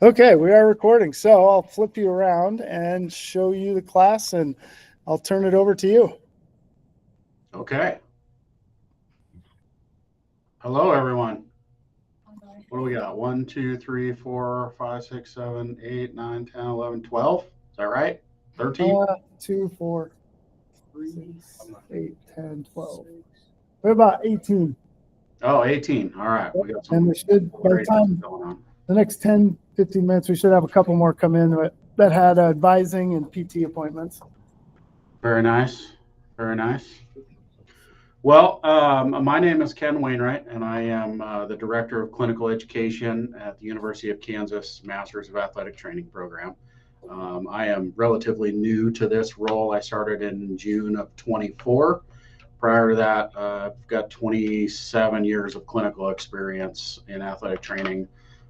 Okay, we are recording. So I'll flip you around and show you the class, and I'll turn it over to you. Okay. Hello, everyone. What do we got? 1, 2, 3, 4, 5, 6, 7, 8, 9, 10, 11, 12. Is that right? 13? 2, 4, 6, 8, 10, 12. We're about 18. Oh, 18. All right. We got And some we should, by the great time going on. the next 10, 15 minutes, we should have a couple more come in that had advising and PT appointments. Very nice. Very nice. Well, my name is Ken Wainwright, and I am the Director of Clinical Education at the University of Kansas Masters of Athletic Training program. I am relatively new to this role. I started in June of 24. Prior to that, I've got 27 years of clinical experience in athletic training,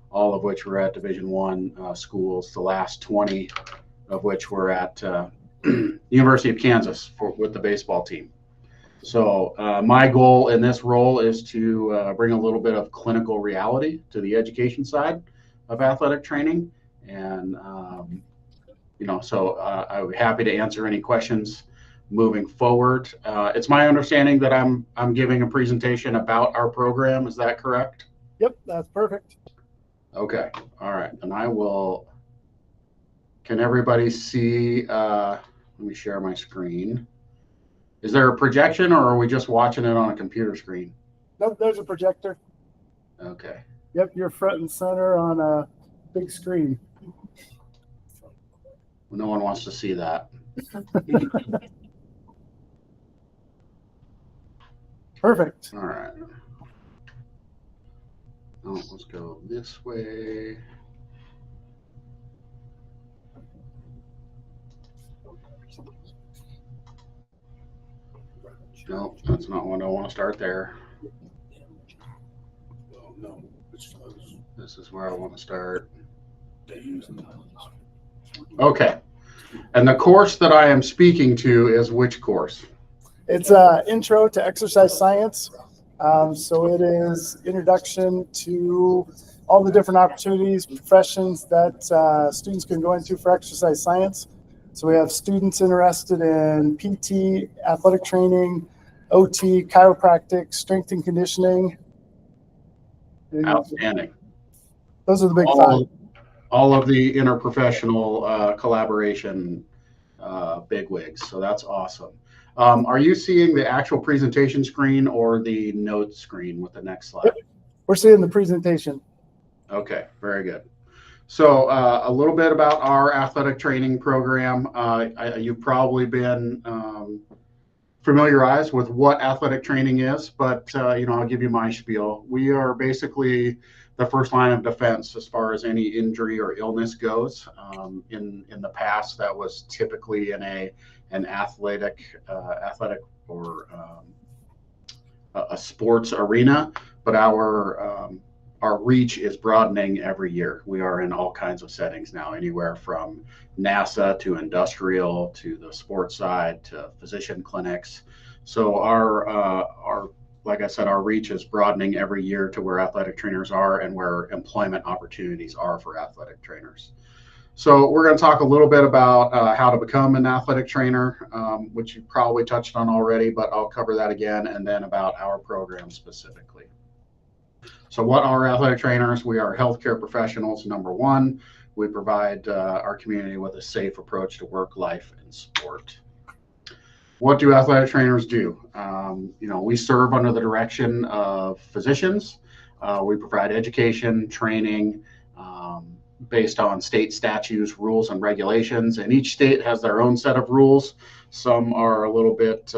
all of which were at Division I schools, the last 20 of which were at University of Kansas with the baseball team. So my goal in this role is to bring a little bit of clinical reality to the education side of athletic training. And, so I'm happy to answer any questions moving forward. It's my understanding that I'm giving a presentation about our program. Is that correct? Yep, that's perfect. Okay. All right. And can everybody see? Let me share my screen. Is there a projection, or are we just watching it on a computer screen? Nope, there's a projector. Okay. Yep, you're front and center on a big screen. No one wants to see that. Perfect. All right. Oh, let's go this way. No, that's not one I want to start there. This is where I want to start. Okay. And the course that I am speaking to is which course? It's Intro to Exercise Science. So it is introduction to all the different opportunities, professions that students can go into for exercise science. So we have students interested in PT, athletic training, OT, chiropractic, strength and conditioning. Outstanding. Those are the big five. All of the interprofessional collaboration bigwigs. So that's awesome. Are you seeing the actual presentation screen or the notes screen with the next slide? Yep. We're seeing the presentation. Okay, very good. So a little bit about our athletic training program. You've probably been familiarized with what athletic training is, but I'll give you my spiel. We are basically the first line of defense as far as any injury or illness goes. In the past, that was typically in an athletic or a sports arena, but our reach is broadening every year. We are in all kinds of settings now, anywhere from NASA to industrial to the sports side to physician clinics. So like I said, our reach is broadening every year to where athletic trainers are and where employment opportunities are for athletic trainers. So we're going to talk a little bit about how to become an athletic trainer, which you probably touched on already, but I'll cover that again, and then about our program specifically. So what are athletic trainers? We are healthcare professionals, number one. We provide our community with a safe approach to work, life, and sport. What do athletic trainers do? We serve under the direction of physicians. We provide education, training, based on state statutes, rules, and regulations. And each state has their own set of rules. Some are a little bit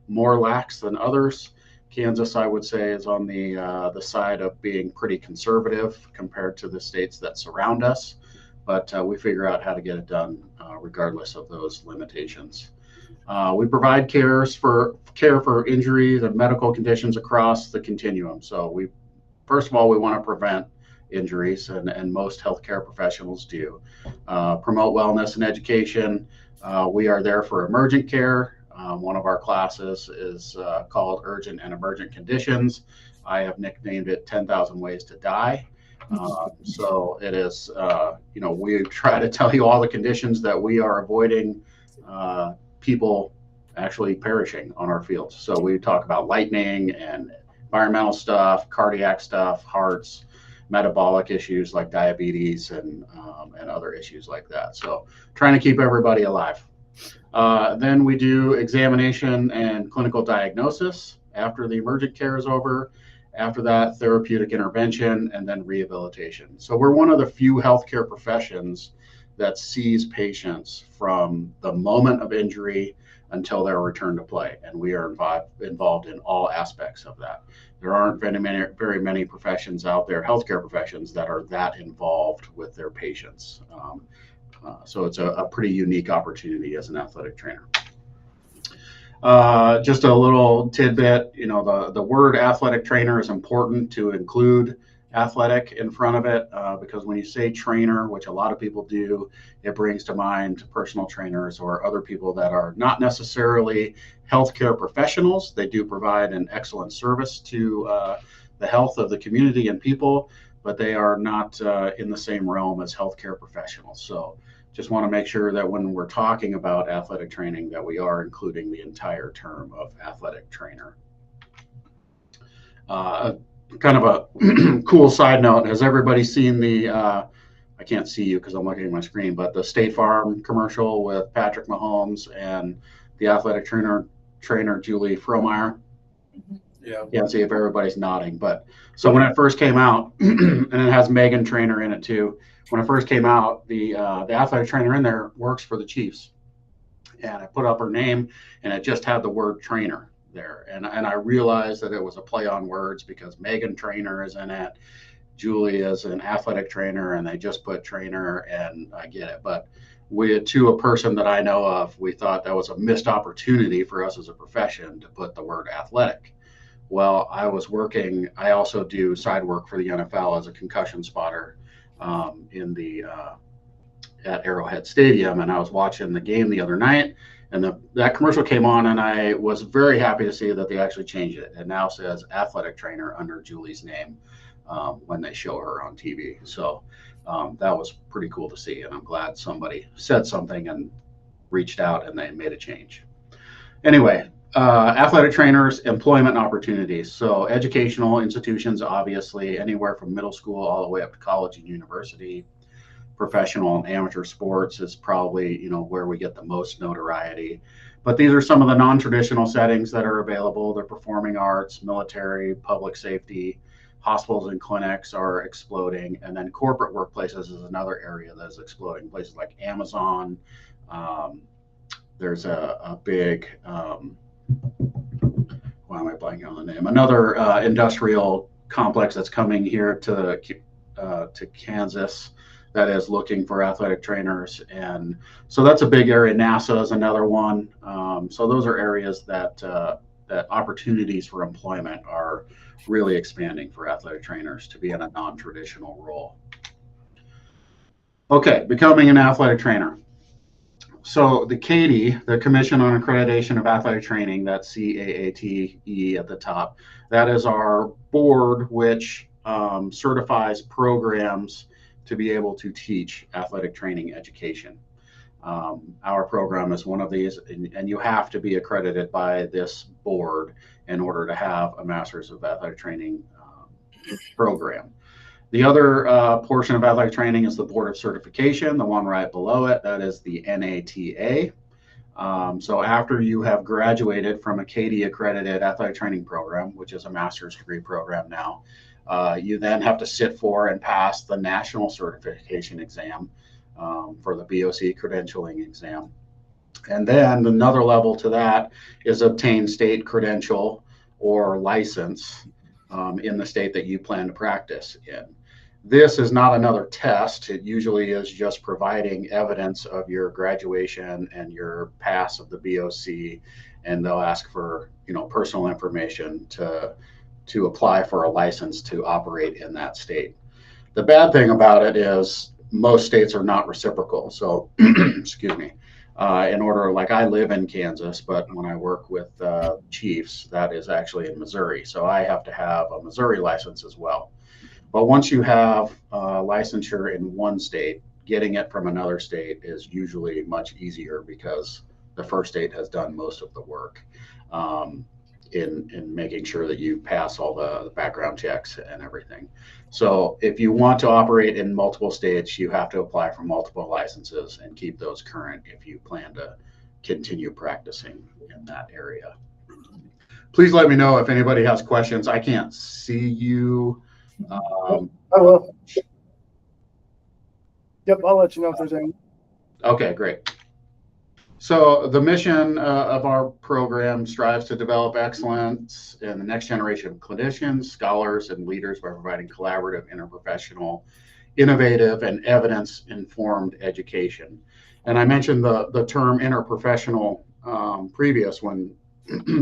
more lax than others. Kansas, I would say, is on the side of being pretty conservative compared to the states that surround us. But we figure out how to get it done regardless of those limitations. We provide care for injuries and medical conditions across the continuum. So first of all, we want to prevent injuries, and most healthcare professionals do. Promote wellness and education. We are there for emergent care. One of our classes is called Urgent and Emergent Conditions. I have nicknamed it 10,000 Ways to Die. So it is, we try to tell you all the conditions that we are avoiding people actually perishing on our fields. So we talk about lightning and environmental stuff, cardiac stuff, hearts, metabolic issues like diabetes and other issues like that. So trying to keep everybody alive. Then we do examination and clinical diagnosis after the emergent care is over. After that, therapeutic intervention and then rehabilitation. So we're one of the few healthcare professions that sees patients from the moment of injury until their return to play. And we are involved in all aspects of that. There aren't very many professions out there, healthcare professions, that are that involved with their patients. So it's a pretty unique opportunity as an athletic trainer. Just a little tidbit, the word athletic trainer is important to include athletic in front of it because when you say trainer, which a lot of people do, it brings to mind personal trainers or other people that are not necessarily healthcare professionals. They do provide an excellent service to the health of the community and people, but they are not in the same realm as healthcare professionals. So just want to make sure that when we're talking about athletic training that we are including the entire term of athletic trainer. Kind of a cool side note, has everybody seen the, I can't see you because I'm looking at my screen, but the State Farm commercial with Patrick Mahomes and the athletic trainer Julie Fromeyer? Yeah. Can't see if everybody's nodding, but so when it first came out, and it has Megan Trainor in it too. When it first came out, the athletic trainer in there works for the Chiefs, and I put up her name, and it just had the word trainer there, and I realized that it was a play on words because Megan Trainor is in it, Julie is an athletic trainer, and they just put trainer, and I get it, but to a person that I know of, we thought that was a missed opportunity for us as a profession to put the word athletic. Well, I also do side work for the NFL as a concussion spotter at Arrowhead Stadium, and I was watching the game the other night, and that commercial came on, and I was very happy to see that they actually changed it. It now says athletic trainer under Julie's name when they show her on TV. So that was pretty cool to see, and I'm glad somebody said something and reached out and they made a change. Anyway, athletic trainers, employment opportunities. So educational institutions, obviously, anywhere from middle school all the way up to college and university. Professional and amateur sports is probably, where we get the most notoriety. But these are some of the non-traditional settings that are available. The performing arts, military, public safety, hospitals and clinics are exploding. And then corporate workplaces is another area that is exploding. Places like Amazon. There's a big, why am I blanking on the name? Another industrial complex that's coming here to Kansas that is looking for athletic trainers. And so that's a big area. NASA is another one. So those are areas that opportunities for employment are really expanding for athletic trainers to be in a non-traditional role. Okay, becoming an athletic trainer. So the CAATE, the Commission on Accreditation of Athletic Training, that's CAATE at the top, that is our board which certifies programs to be able to teach athletic training education. Our program is one of these, and you have to be accredited by this board in order to have a Master's of Athletic Training program. The other portion of athletic training is the Board of Certification, the one right below it, that is the NATA. So after you have graduated from a CAATE accredited athletic training program, which is a master's degree program now, you then have to sit for and pass the national certification exam for the BOC credentialing exam. And then another level to that is obtain state credential or license in the state that you plan to practice in. This is not another test. It usually is just providing evidence of your graduation and your pass of the BOC, and they'll ask for personal information to apply for a license to operate in that state. The bad thing about it is most states are not reciprocal. So, excuse me. In order, like I live in Kansas, but when I work with Chiefs, that is actually in Missouri. So I have to have a Missouri license as well. But once you have licensure in one state, getting it from another state is usually much easier because the first state has done most of the work in making sure that you pass all the background checks and everything. So if you want to operate in multiple states, you have to apply for multiple licenses and keep those current if you plan to continue practicing in that area. Please let me know if anybody has questions. I can't see you. I will. Yep, I'll let you know if there's any. Okay, great. So the mission of our program strives to develop excellence in the next generation of clinicians, scholars, and leaders by providing collaborative, interprofessional, innovative, and evidence-informed education. And I mentioned the term interprofessional previous when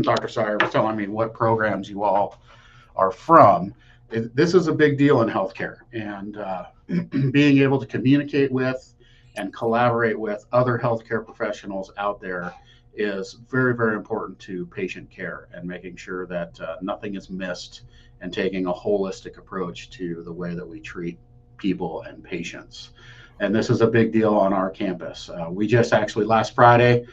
Dr. Sire was telling me what programs you all are from. This is a big deal in healthcare, and being able to communicate with and collaborate with other healthcare professionals out there is very, very important to patient care and making sure that nothing is missed and taking a holistic approach to the way that we treat people and patients. And this is a big deal on our campus. We just actually last Friday,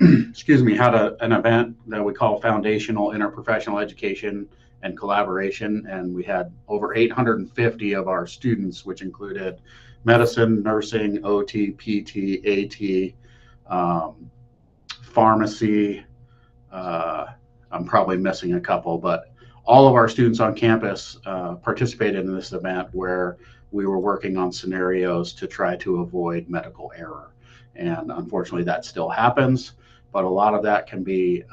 excuse me, had an event that we call Foundational Interprofessional Education and Collaboration, and we had over 850 of our students, which included medicine, nursing, OT, PT, AT, pharmacy. I'm probably missing a couple, but all of our students on campus participated in this event where we were working on scenarios to try to avoid medical error. And unfortunately, that still happens, but a lot of that can be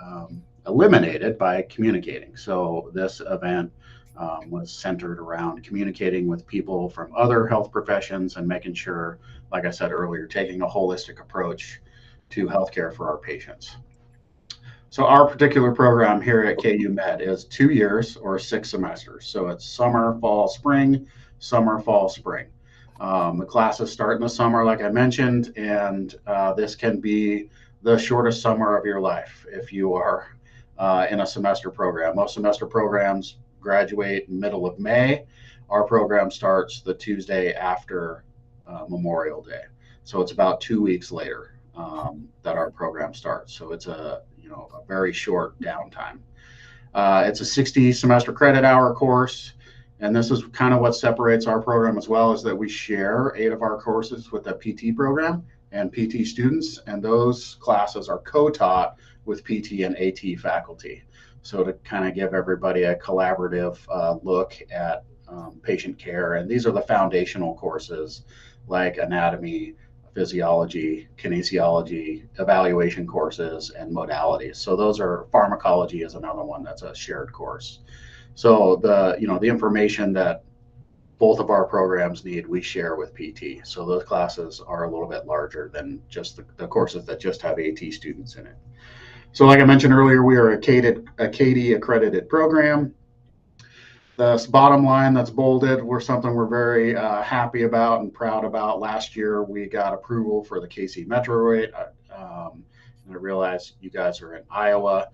eliminated by communicating. So this event was centered around communicating with people from other health professions and making sure, like I said earlier, taking a holistic approach to healthcare for our patients. So our particular program here at KU Med is 2 years or 6 semesters. So it's summer, fall, spring, summer, fall, spring. The classes start in the summer, like I mentioned, and this can be the shortest summer of your life if you are in a semester program. Most semester programs graduate middle of May. Our program starts the Tuesday after Memorial Day. So it's about 2 weeks later that our program starts. So it's a very short downtime. It's a 60 semester credit hour course. And this is kind of what separates our program as well, is that we share 8 of our courses with the PT program and PT students. And those classes are co-taught with PT and AT faculty. So to kind of give everybody a collaborative look at patient care. And these are the foundational courses like anatomy, physiology, kinesiology, evaluation courses, and modalities. So those are, pharmacology is another one that's a shared course. So the information that both of our programs need, we share with PT. So those classes are a little bit larger than just the courses that just have AT students in it. So like I mentioned earlier, we are a CADE accredited program. The bottom line that's bolded, something we're very happy about and proud about. Last year, we got approval for the KC Metro rate. And I realize you guys are in Iowa,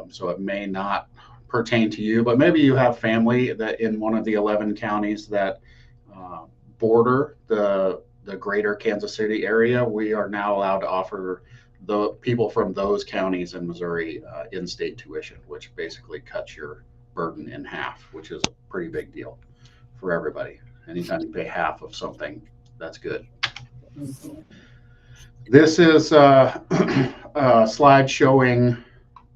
so it may not pertain to you, but maybe you have family that in one of the 11 counties that border the greater Kansas City area. We are now allowed to offer the people from those counties in Missouri in-state tuition, which basically cuts your burden in half, which is a pretty big deal for everybody. Anytime you pay half of something, that's good. This is a slide showing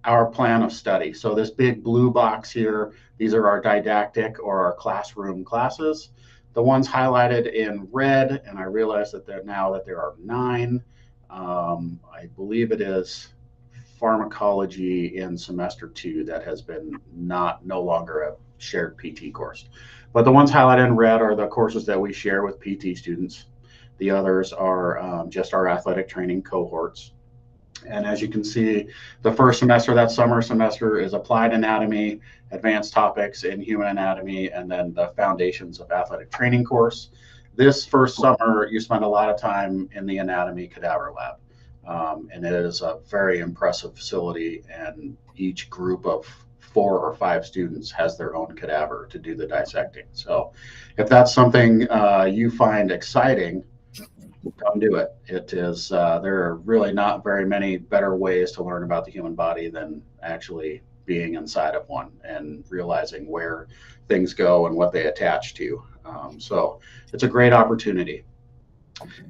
our plan of study. So this big blue box here, these are our didactic or our classroom classes. The ones highlighted in red, and I realize that there are 9. I believe it is pharmacology in semester 2 that has been no longer a shared PT course. But the ones highlighted in red are the courses that we share with PT students. The others are just our athletic training cohorts. And as you can see, the first semester, that summer semester, is applied anatomy, advanced topics in human anatomy, and then the foundations of athletic training course. This first summer, you spend a lot of time in the anatomy cadaver lab. And it is a very impressive facility, and each group of 4 or 5 students has their own cadaver to do the dissecting. So if that's something you find exciting, come do it. It is, there are really not very many better ways to learn about the human body than actually being inside of one and realizing where things go and what they attach to. So it's a great opportunity.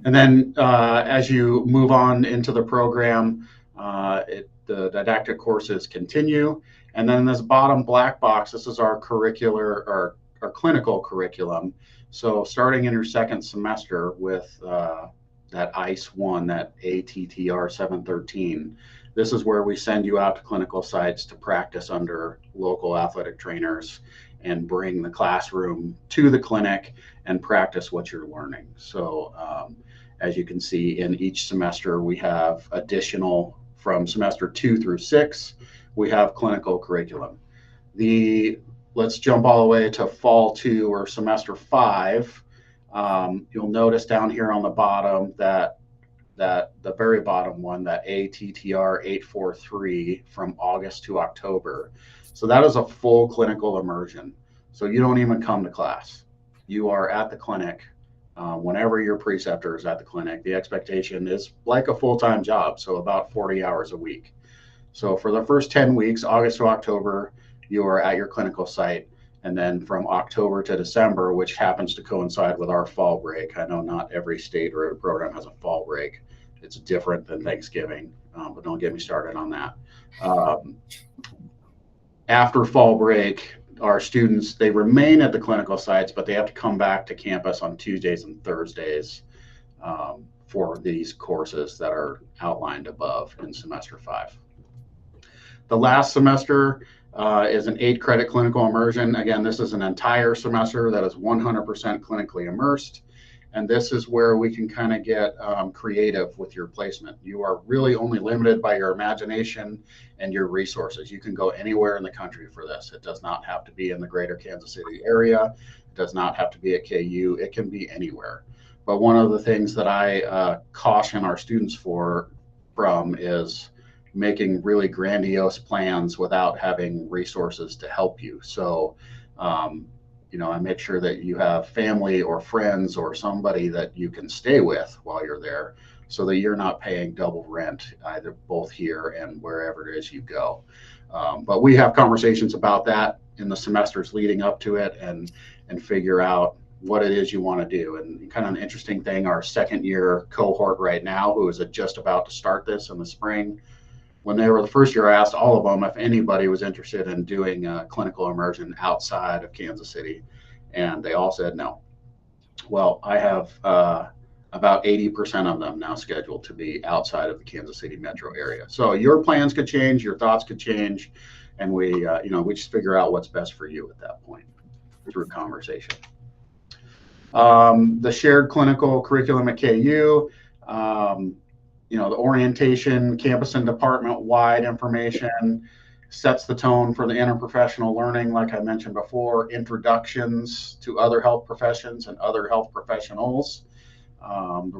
And then as you move on into the program, the didactic courses continue. And then this bottom black box, this is our curricular or our clinical curriculum. So starting in your second semester with that ICE 1, that ATTR 713, this is where we send you out to clinical sites to practice under local athletic trainers and bring the classroom to the clinic and practice what you're learning. So as you can see, in each semester, we have additional, from semester 2 through 6, we have clinical curriculum. Let's jump all the way to fall 2 or semester 5. You'll notice down here on the bottom that the very bottom one, that ATTR 843, from August to October. So that is a full clinical immersion. So you don't even come to class. You are at the clinic whenever your preceptor is at the clinic. The expectation is like a full-time job, so about 40 hours a week. So for the first 10 weeks, August to October, you are at your clinical site. And then from October to December, which happens to coincide with our fall break. I know not every state or every program has a fall break. It's different than Thanksgiving, but don't get me started on that. After fall break, our students, they remain at the clinical sites, but they have to come back to campus on Tuesdays and Thursdays for these courses that are outlined above in semester 5. The last semester is an 8-credit clinical immersion. Again, this is an entire semester that is 100% clinically immersed. And this is where we can kind of get creative with your placement. You are really only limited by your imagination and your resources. You can go anywhere in the country for this. It does not have to be in the greater Kansas City area. It does not have to be at KU. It can be anywhere. But one of the things that I caution our students from is making really grandiose plans without having resources to help you. So, I make sure that you have family or friends or somebody that you can stay with while you're there, so that you're not paying double rent, either both here and wherever it is you go. But we have conversations about that in the semesters leading up to it, and figure out what it is you want to do. And kind of an interesting thing, our second year cohort right now, who is just about to start this in the spring, when they were the first year, I asked all of them if anybody was interested in doing a clinical immersion outside of Kansas City, and they all said no. Well, I have about 80% of them now scheduled to be outside of the Kansas City metro area. So your plans could change, your thoughts could change, and we just figure out what's best for you at that point through conversation. The shared clinical curriculum at KU. The orientation, campus and department-wide information sets the tone for the interprofessional learning, like I mentioned before, introductions to other health professions and other health professionals,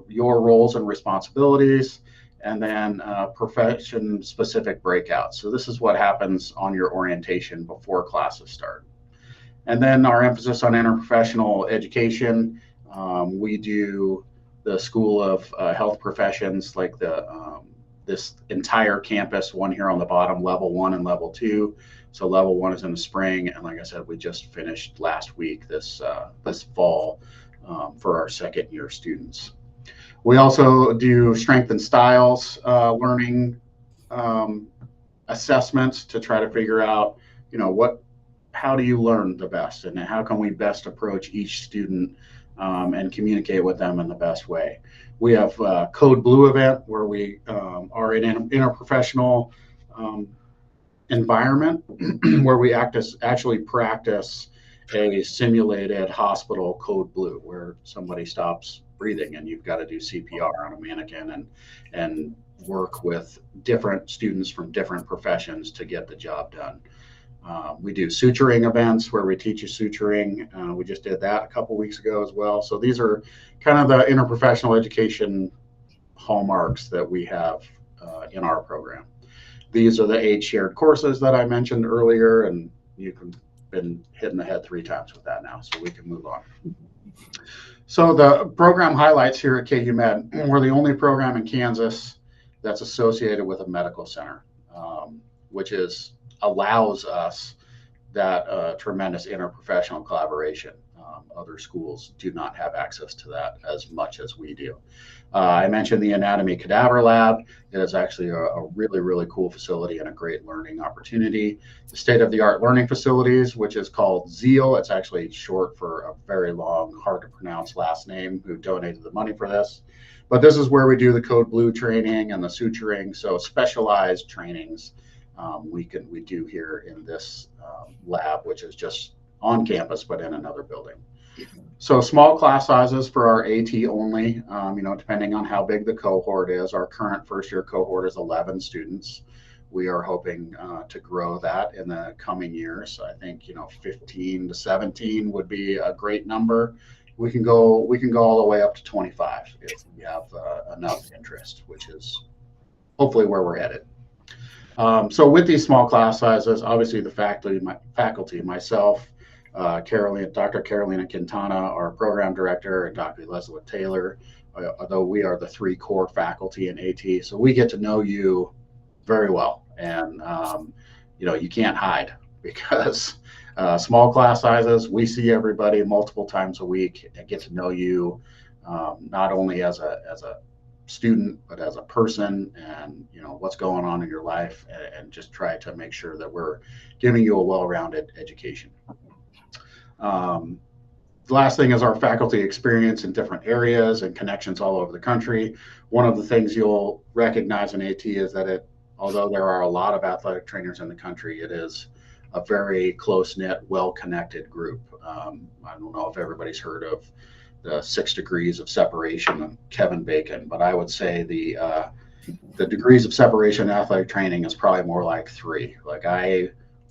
your roles and responsibilities, and then profession-specific breakouts. So this is what happens on your orientation before classes start. And then our emphasis on interprofessional education. We do the School of Health Professions, like this entire campus, one here on the bottom, level 1 and level 2. So level 1 is in the spring, and like I said, we just finished last week this fall for our second year students. We also do strength and styles learning assessments to try to figure out, how do you learn the best, and how can we best approach each student and communicate with them in the best way. We have a Code Blue event where we are in an interprofessional environment where we actually practice a simulated hospital Code Blue, where somebody stops breathing and you've got to do CPR on a mannequin and work with different students from different professions to get the job done. We do suturing events where we teach you suturing. We just did that a couple weeks ago as well. So these are kind of the interprofessional education hallmarks that we have in our program. These are the 8 shared courses that I mentioned earlier, and you've been hitting the head 3 times with that now, so we can move on. So the program highlights here at KU Med, we're the only program in Kansas that's associated with a medical center, which allows us that tremendous interprofessional collaboration. Other schools do not have access to that as much as we do. I mentioned the anatomy cadaver lab. It is actually a really, really cool facility and a great learning opportunity. The state-of-the-art learning facilities, which is called ZEAL. It's actually short for a very long, hard to pronounce last name, who donated the money for this. But this is where we do the code blue training and the suturing. So specialized trainings we do here in this lab, which is just on campus, but in another building. So small class sizes for our AT only, depending on how big the cohort is. Our current first year cohort is 11 students. We are hoping to grow that in the coming years. I think 15 to 17 would be a great number. We can go all the way up to 25 if we have enough interest, which is hopefully where we're headed. So with these small class sizes, obviously the faculty, myself, Dr. Carolina Quintana, our program director, and Dr. Leslie Taylor, although we are the 3 core faculty in AT, so we get to know you very well, and you can't hide, because small class sizes, we see everybody multiple times a week and get to know you, not only as a student, but as a person, and what's going on in your life, and just try to make sure that we're giving you a well-rounded education. The last thing is our faculty experience in different areas and connections all over the country. One of the things you'll recognize in AT is that although there are a lot of athletic trainers in the country, it is a very close-knit, well-connected group. I don't know if everybody's heard of the 6 degrees of separation of Kevin Bacon, but I would say the degrees of separation in athletic training is probably more like 3.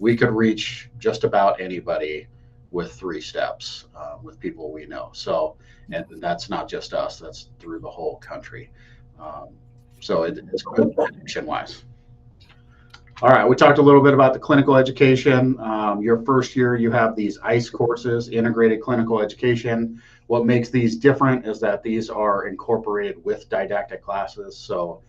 We could reach just about anybody with 3 steps with people we know. So, and that's not just us, that's through the whole country. So it's good connection wise. All right, we talked a little bit about the clinical education. Your first year, you have these ICE courses, integrated clinical education. What makes these different is that these are incorporated with didactic classes. So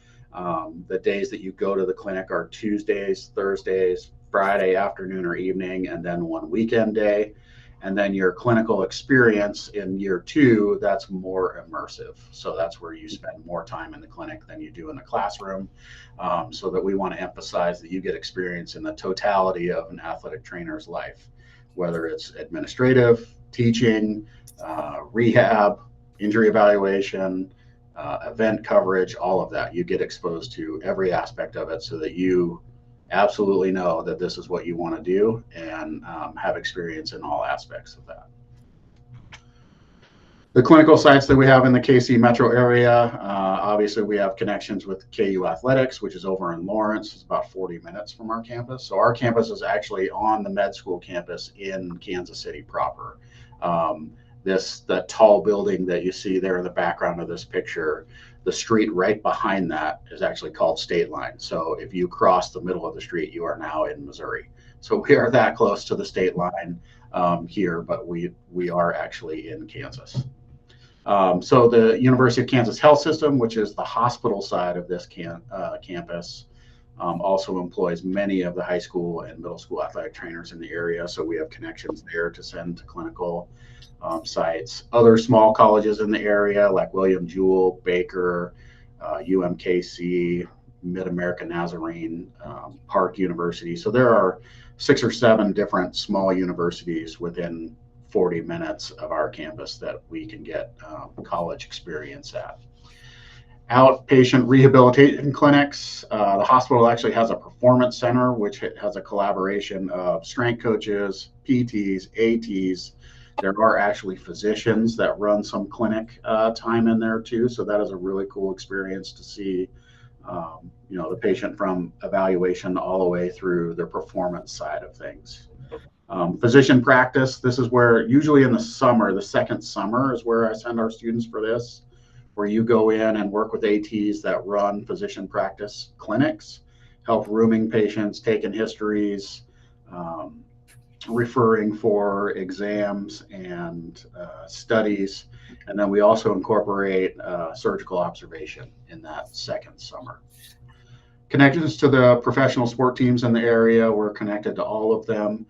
the days that you go to the clinic are Tuesdays, Thursdays, Friday afternoon or evening, and then 1 weekend day. And then your clinical experience in year 2, that's more immersive. So that's where you spend more time in the clinic than you do in the classroom. So that we want to emphasize that you get experience in the totality of an athletic trainer's life, whether it's administrative, teaching, rehab, injury evaluation, event coverage, all of that. You get exposed to every aspect of it so that you absolutely know that this is what you want to do, and have experience in all aspects of that. The clinical sites that we have in the KC metro area, obviously we have connections with KU Athletics, which is over in Lawrence. It's about 40 minutes from our campus. So our campus is actually on the med school campus in Kansas City proper. That tall building that you see there in the background of this picture, the street right behind that is actually called State Line. So if you cross the middle of the street, you are now in Missouri. So we are that close to the state line here, but we are actually in Kansas. So the University of Kansas Health System, which is the hospital side of this campus, also employs many of the high school and middle school athletic trainers in the area. So we have connections there to send to clinical sites. Other small colleges in the area like William Jewell, Baker, UMKC, Mid-America Nazarene, Park University. So there are 6 or 7 different small universities within 40 minutes of our campus that we can get college experience at. Outpatient rehabilitation clinics. The hospital actually has a performance center, which has a collaboration of strength coaches, PTs, ATs. There are actually physicians that run some clinic time in there too. So that is a really cool experience to see, the patient from evaluation all the way through the performance side of things. Physician practice. This is where usually in the summer, the second summer is where I send our students for this, where you go in and work with ATs that run physician practice clinics. help rooming patients, taking histories, um, referring for exams and studies. And then we also incorporate surgical observation in that second summer. Connections to the professional sport teams in the area, we're connected to all of them.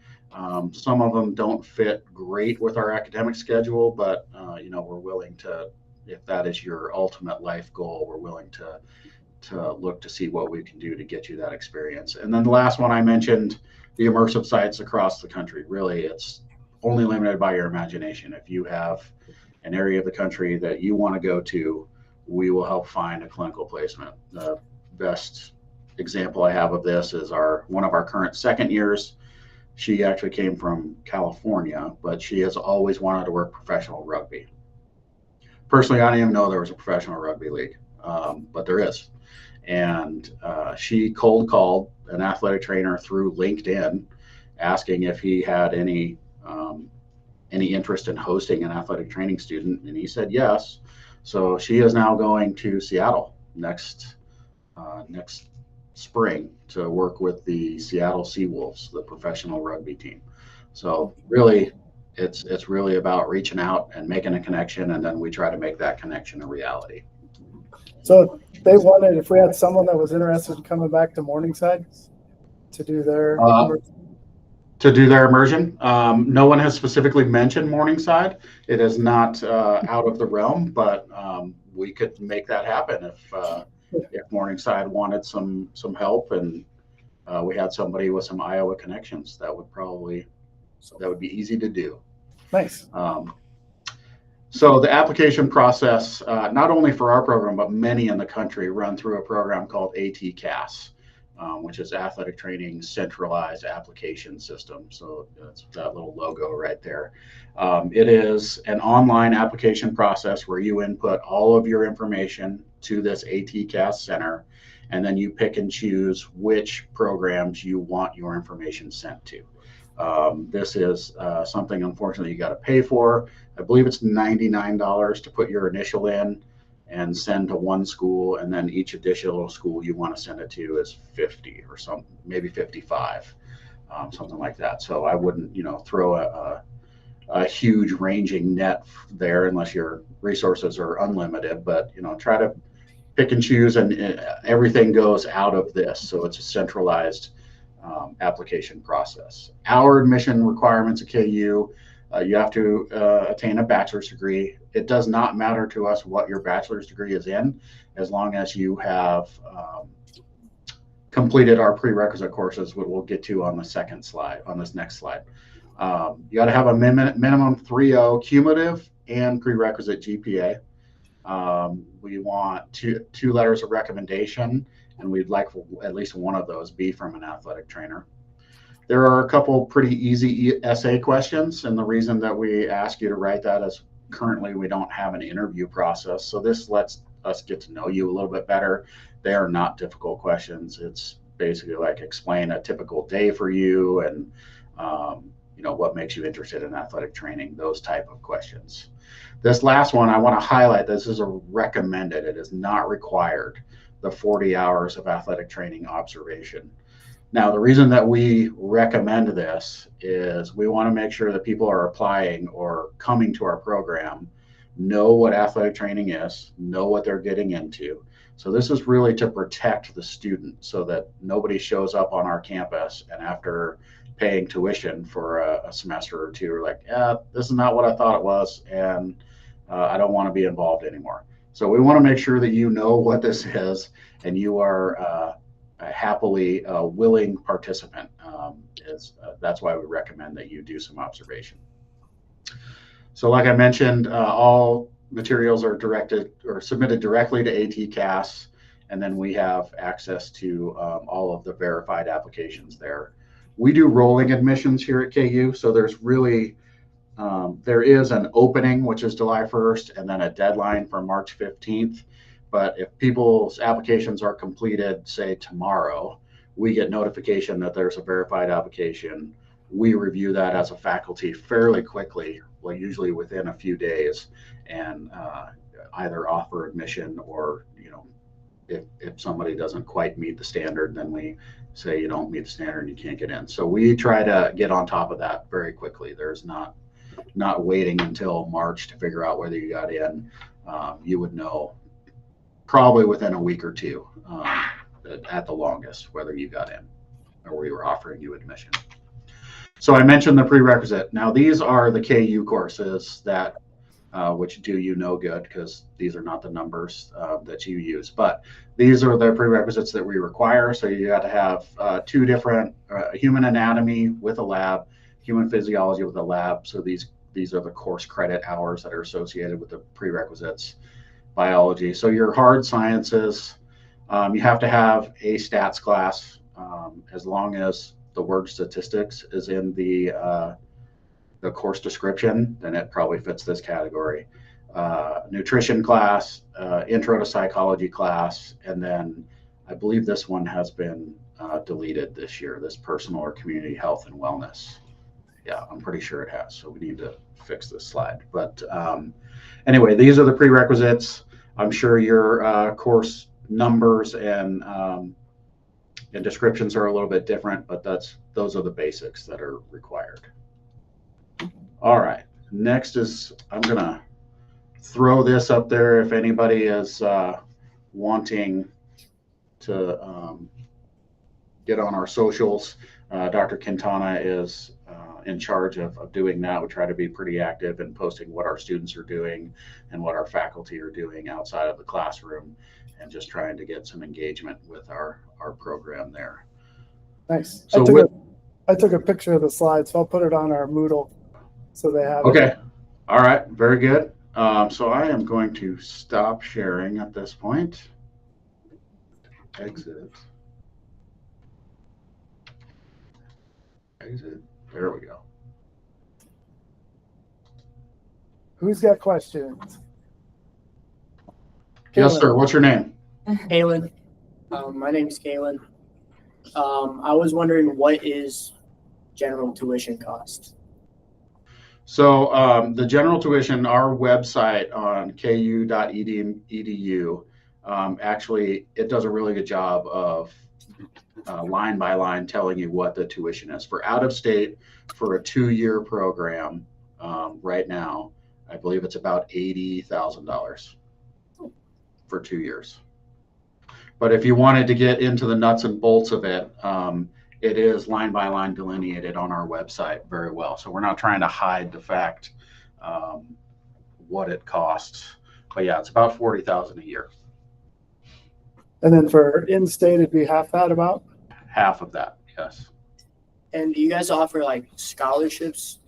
Some of them don't fit great with our academic schedule, but we're willing to, if that is your ultimate life goal, we're willing to look to see what we can do to get you that experience. And then the last one I mentioned, the immersive sites across the country. Really, it's only limited by your imagination. If you have an area of the country that you want to go to, we will help find a clinical placement. The best example I have of this is one of our current second years. She actually came from California, but she has always wanted to work professional rugby. Personally, I didn't even know there was a professional rugby league, but there is. And she cold called an athletic trainer through LinkedIn, asking if he had any interest in hosting an athletic training student, and he said yes. So she is now going to Seattle next spring to work with the Seattle Seawolves, the professional rugby team. So really, it's really about reaching out and making a connection, and then we try to make that connection a reality. So they wanted, if we had someone that was interested in coming back to Morningside to do their immersion. No one has specifically mentioned Morningside. It is not out of the realm, but we could make that happen if Morningside wanted some help, and we had somebody with some Iowa connections. That would be easy to do. Nice. So the application process, not only for our program, but many in the country run through a program called ATCAS, which is Athletic Training Centralized Application System. So that's that little logo right there. It is an online application process where you input all of your information to this ATCAS center, and then you pick and choose which programs you want your information sent to. This is something, unfortunately, you got to pay for. I believe it's $99 to put your initial in and send to one school, and then each additional school you want to send it to is 50 or something, maybe 55, something like that. So I wouldn't, throw a huge ranging net there unless your resources are unlimited. But try to pick and choose, and everything goes out of this. So it's a centralized application process. Our admission requirements at KU, you have to attain a bachelor's degree. It does not matter to us what your bachelor's degree is in, as long as you have completed our prerequisite courses, which we'll get to on this next slide. You got to have a minimum 3.0 cumulative and prerequisite GPA. We want two letters of recommendation, and we'd like at least one of those be from an athletic trainer. There are a couple pretty easy essay questions, and the reason that we ask you to write that is currently we don't have an interview process, so this lets us get to know you a little bit better. They are not difficult questions. It's basically like explain a typical day for you, and what makes you interested in athletic training, those type of questions. This last one, I want to highlight, this is a recommended. It is not required, the 40 hours of athletic training observation. Now, the reason that we recommend this is we want to make sure that people are applying or coming to our program know what athletic training is, know what they're getting into. So this is really to protect the student so that nobody shows up on our campus and after paying tuition for a semester or two are like, yeah, this is not what I thought it was, and I don't want to be involved anymore. So we want to make sure that you know what this is and you are a happily willing participant. That's why we recommend that you do some observation. So like I mentioned, all materials are directed or submitted directly to ATCAS, and then we have access to all of the verified applications there. We do rolling admissions here at KU, so there's really there is an opening, which is July 1st, and then a deadline for March 15th. But if people's applications are completed, say tomorrow, we get notification that there's a verified application. We review that as a faculty fairly quickly, well, usually within a few days, and either offer admission or if somebody doesn't quite meet the standard, then we say you don't meet the standard and you can't get in. So we try to get on top of that very quickly. There's not waiting until March to figure out whether you got in. You would know probably within a week or two, at the longest, whether you got in or we were offering you admission. So I mentioned the prerequisite. Now these are the KU courses that which do you no good, because these are not the numbers that you use. But these are the prerequisites that we require. So you got to have two different human anatomy with a lab, human physiology with a lab. So these are the course credit hours that are associated with the prerequisites. Biology. So your hard sciences, you have to have a stats class, as long as the word statistics is in the course description, then it probably fits this category. Nutrition class, intro to psychology class, and then I believe this one has been deleted this year, this personal or community health and wellness. Yeah, I'm pretty sure it has. So we need to fix this slide. But anyway, these are the prerequisites. I'm sure your course numbers and descriptions are a little bit different, but those are the basics that are required. All right, next is, I'm gonna throw this up there if anybody is wanting to get on our socials. Dr. Quintana is in charge of doing that. We try to be pretty active in posting what our students are doing and what our faculty are doing outside of the classroom, and just trying to get some engagement with our program there. Nice. So I took a picture of the slides, so I'll put it on our Moodle so they have okay. it. All right, very good. So I am going to stop sharing at this point. Exit. There we go. Who's got questions? Yes, sir. What's your name? Kalen. My name's Kalen. I was wondering, what is general tuition cost? So the general tuition, our website on ku.edu, actually, it does a really good job of line by line telling you what the tuition is. For out of state, for a 2-year program, right now, I believe it's about $80,000 for 2 years. But if you wanted to get into the nuts and bolts of it, it is line by line delineated on our website very well. So we're not trying to hide the fact what it costs. But yeah, it's about $40,000 a year. And then for in-state, it'd be half that about? Half of that, yes. And do you guys offer like scholarships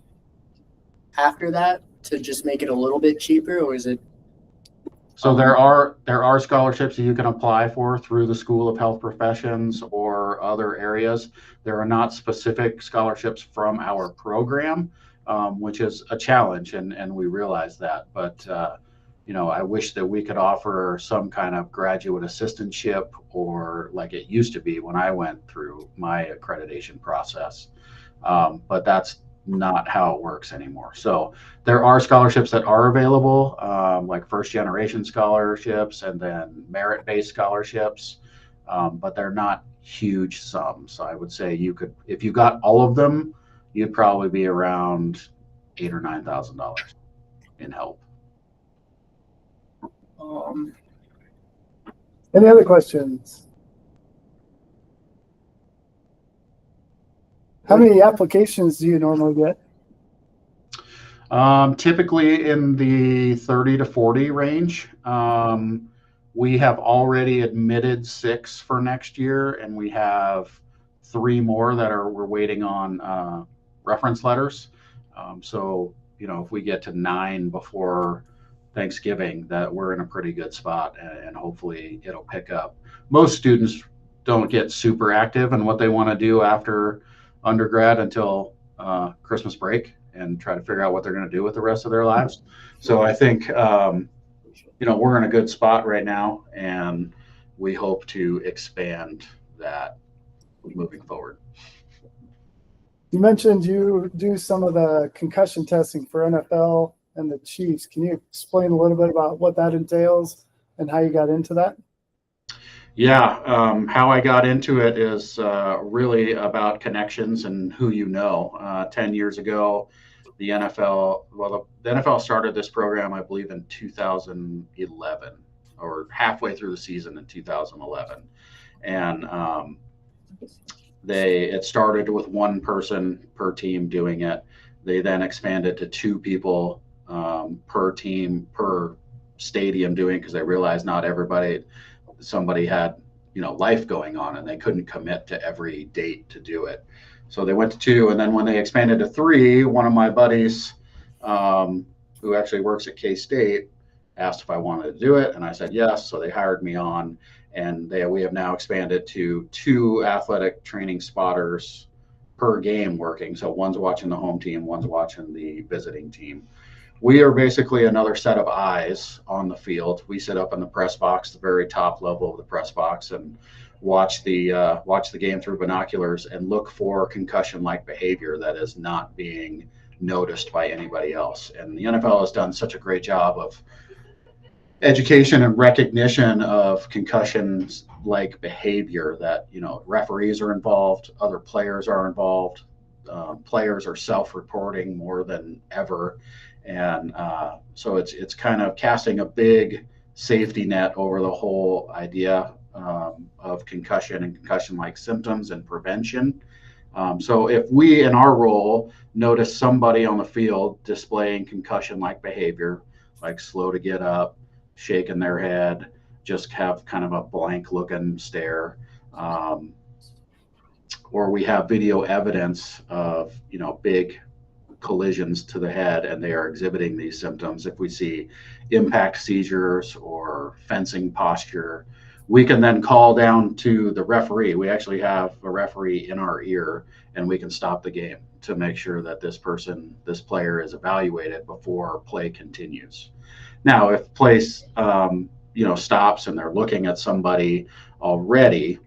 after that to just make it a little bit cheaper, or is it? So there are scholarships that you can apply for through the School of Health Professions or other areas. There are not specific scholarships from our program, which is a challenge, and we realize that. But you know, I wish that we could offer some kind of graduate assistantship, or like it used to be when I went through my accreditation process. But that's not how it works anymore. So there are scholarships that are available, like first generation scholarships and then merit-based scholarships, but they're not huge sums. I would say you could, if you got all of them, you'd probably be around $8,000 or $9,000 in help. Any other questions? How many applications do you normally get? Typically in the 30 to 40 range. We have already admitted 6 for next year, and we have 3 more that we're waiting on reference letters. So, you know, if we get to 9 before Thanksgiving, that we're in a pretty good spot, and hopefully it'll pick up. Most students don't get super active in what they want to do after undergrad until Christmas break, and try to figure out what they're going to do with the rest of their lives. So I think, you know, we're in a good spot right now, and we hope to expand that moving forward. You mentioned you do some of the concussion testing for NFL and the Chiefs. Can you explain a little bit about what that entails and how you got into that? Yeah, how I got into it is really about connections and who you know. 10 years ago, the NFL, well, the NFL started this program, I believe, in 2011 or halfway through the season in 2011. And it started with one person per team doing it. They then expanded to two people per team, per stadium doing, because they realized not everybody, somebody had life going on and they couldn't commit to every date to do it, so they went to two. And then when they expanded to three, one of my buddies who actually works at K-State asked if I wanted to do it, and I said yes. So they hired me on, and we have now expanded to two athletic training spotters per game working. So one's watching the home team, one's watching the visiting team. We are basically another set of eyes on the field. We sit up in the press box, the very top level of the press box, and watch the game through binoculars and look for concussion-like behavior that is not being noticed by anybody else. And the NFL has done such a great job of education and recognition of concussions-like behavior that referees are involved, other players are involved, players are self-reporting more than ever. And so it's kind of casting a big safety net over the whole idea of concussion and concussion-like symptoms and prevention. So if we, in our role, notice somebody on the field displaying concussion-like behavior, like slow to get up, shaking their head, just have kind of a blank looking stare, or we have video evidence of big collisions to the head and they are exhibiting these symptoms. If we see impact seizures or fencing posture, we can then call down to the referee. We actually have a referee in our ear, and we can stop the game to make sure that this player is evaluated before play continues. Now, if play stops and they're looking at somebody already,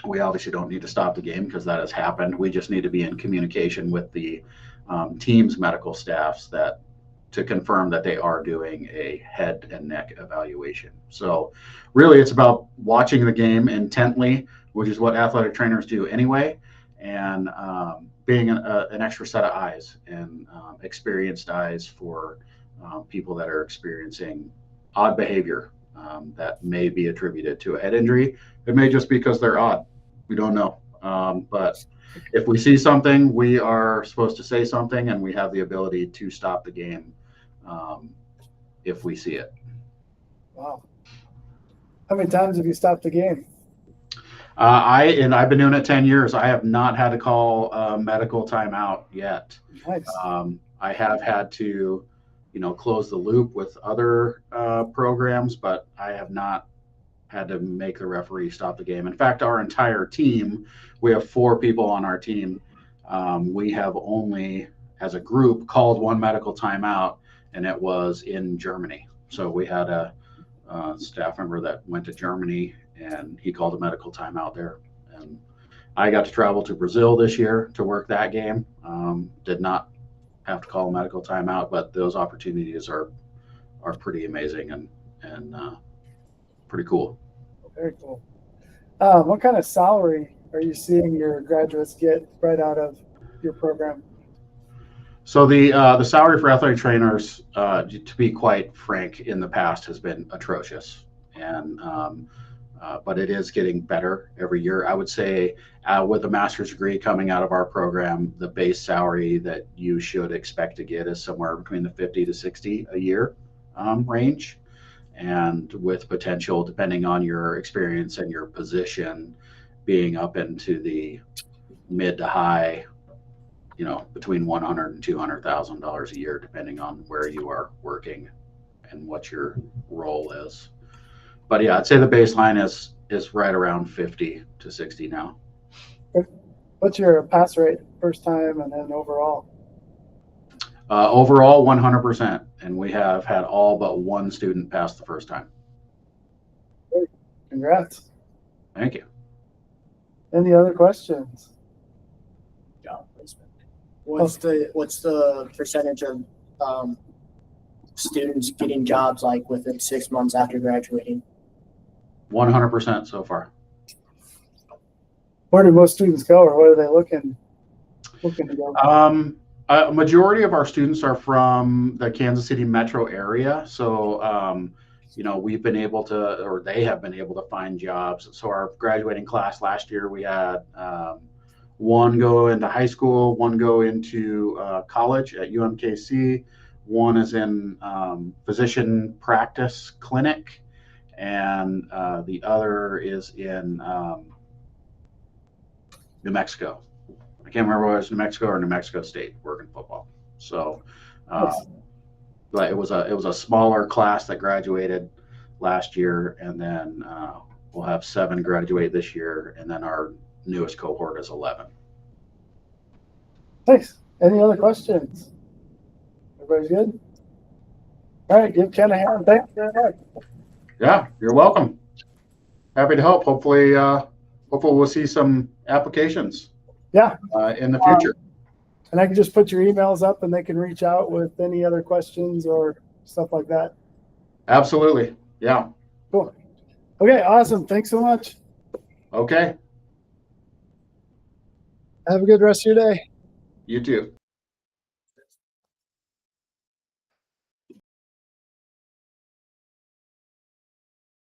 we obviously don't need to stop the game because that has happened. We just need to be in communication with the team's medical staffs to confirm that they are doing a head and neck evaluation. So really it's about watching the game intently, which is what athletic trainers do anyway, and being an extra set of eyes and experienced eyes for people that are experiencing odd behavior that may be attributed to a head injury. It may just be because they're odd. We don't know. But if we see something, we are supposed to say something, and we have the ability to stop the game if we see it. Wow. How many times have you stopped the game? I've been doing it 10 years. I have not had to call medical timeout yet. Nice. I have had to, close the loop with other programs, but I have not had to make the referee stop the game. In fact, our entire team, we have 4 people on our team. We have only, as a group, called one medical timeout, and it was in Germany. So we had a staff member that went to Germany, and he called a medical timeout there. And I got to travel to Brazil this year to work that game. Did not have to call a medical timeout, but those opportunities are pretty amazing and pretty cool. Very cool. What kind of salary are you seeing your graduates get right out of your program? So the salary for athletic trainers, to be quite frank, in the past has been atrocious, and but it is getting better every year. I would say with a master's degree coming out of our program, the base salary that you should expect to get is somewhere between the 50 to 60 a year range. And with potential, depending on your experience and your position, being up into the mid to high, between $100,000 and $200,000 a year, depending on where you are working and what your role is. But yeah, I'd say the baseline is right around 50 to 60 now. What's your pass rate first time and then overall? Overall, 100%, and we have had all but one student pass the first time. Congrats. Thank you. Any other questions? Job placement. What's the percentage of students getting jobs like within 6 months after graduating? 100% so far. Where do most students go, or where are they looking to go? A majority of our students are from the Kansas City metro area. So, we've been able to, or they have been able to find jobs. So our graduating class last year, we had one go into high school, one go into college at UMKC, one is in physician practice clinic, and the other is in New Mexico. I can't remember whether it was New Mexico or New Mexico State working football. So, but it was a smaller class that graduated last year, and then we'll have 7 graduate this year, and then our newest cohort is 11. Thanks. Any other questions? Everybody's good? All right, give Ken a hand. Thanks very much. Yeah, you're welcome. Happy to help. Hopefully we'll see some applications. Yeah. In the future. And I can just put your emails up, and they can reach out with any other questions or stuff like that. Absolutely. Yeah. Cool. Okay, awesome. Thanks so much. Okay. Have a good rest of your day. You too.